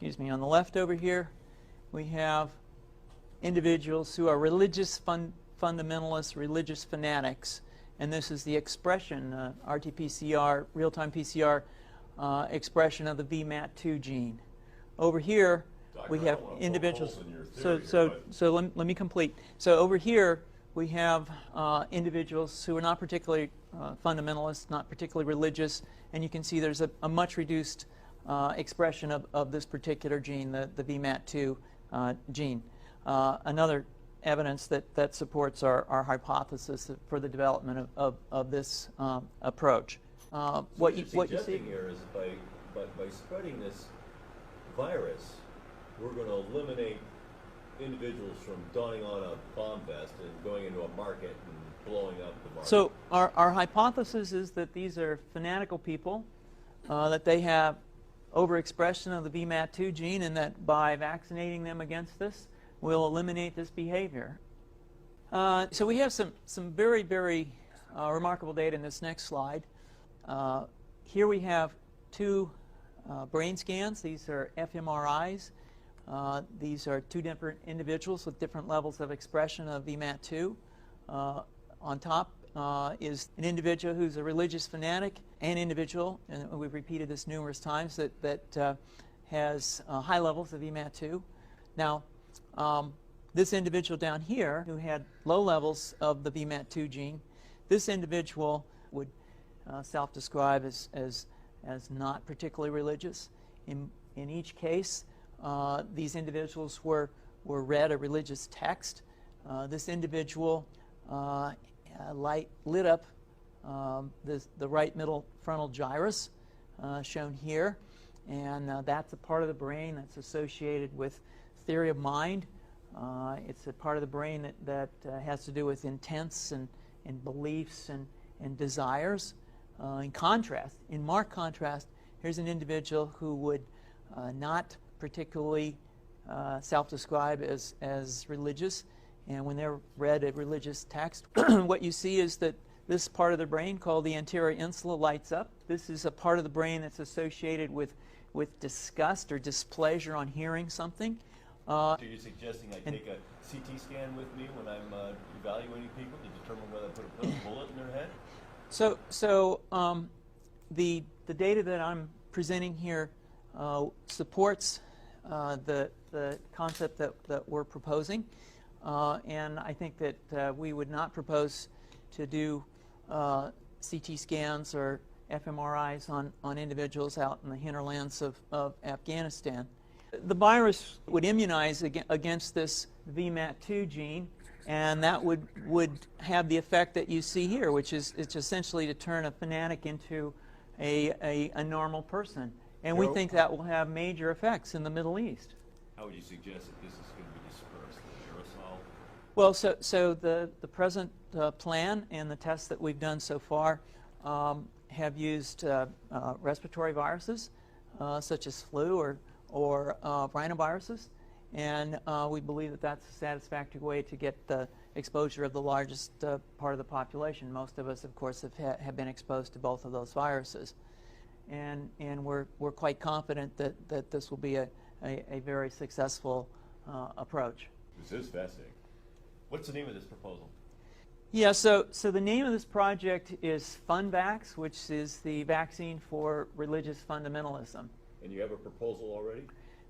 excuse me, on the left over here, we have individuals who are religious fundamentalists, religious fanatics, and this is the expression, RT-PCR, real-time PCR expression of the VMAT2 gene. Over here, we have individuals. So let me complete. So over here, we have individuals who are not particularly fundamentalist, not particularly religious, and you can see there's a much reduced expression of this particular gene, the VMAT2 gene. Another evidence that supports our hypothesis for the development of this approach. What you see here is by spreading this virus, we're going to eliminate individuals from donning on a bomb vest and going into a market and blowing up the market. So our hypothesis is that these are fanatical people, that they have overexpression of the VMAT2 gene, and that by vaccinating them against this, we'll eliminate this behavior. So we have some very, very remarkable data in this next slide. Here we have two brain scans. These are fMRIs. These are two different individuals with different levels of expression of VMAT2. On top is an individual who's a religious fanatic, an individual, and we've repeated this numerous times, that has high levels of VMAT2. Now, this individual down here who had low levels of the VMAT2 gene, this individual would self-describe as not particularly religious. In each case, these individuals were read a religious text. This individual lit up the right middle frontal gyrus, shown here, and that's a part of the brain that's associated with theory of mind. It's a part of the brain that has to do with intents and beliefs and desires. In marked contrast, here's an individual who would not particularly self-describe as religious, and when they're read a religious text, what you see is that this part of the brain called the anterior insula lights up. This is a part of the brain that's associated with disgust or displeasure on hearing something. So you're suggesting I take a CT scan with me when I'm evaluating people to determine whether I put a bullet in their head? So the data that I'm presenting here supports the concept that we're proposing, and I think that we would not propose to do CT scans or fMRIs on individuals out in the hinterlands of Afghanistan. The virus would immunize against this VMAT2 gene, and that would have the effect that you see here, which is it's essentially to turn a fanatic into a normal person. And we think that will have major effects in the Middle East. How would you suggest that this is going to be dispersed, the aerosol? Well, so the present plan and the tests that we've done so far have used respiratory viruses, such as flu or rhinoviruses, and we believe that that's a satisfactory way to get the exposure of the largest part of the population. Most of us, of course, have been exposed to both of those viruses, and we're quite confident that this will be a very successful approach. This is fascinating. What's the name of this proposal? Yeah, so the name of this project is FunVax, which is the vaccine for religious fundamentalism. And you have a proposal already?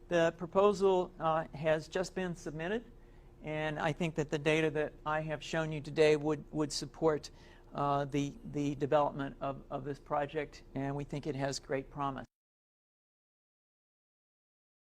The proposal has just been submitted, and I think that the data that I have shown you today would support the development of this project, and we think it has great promise.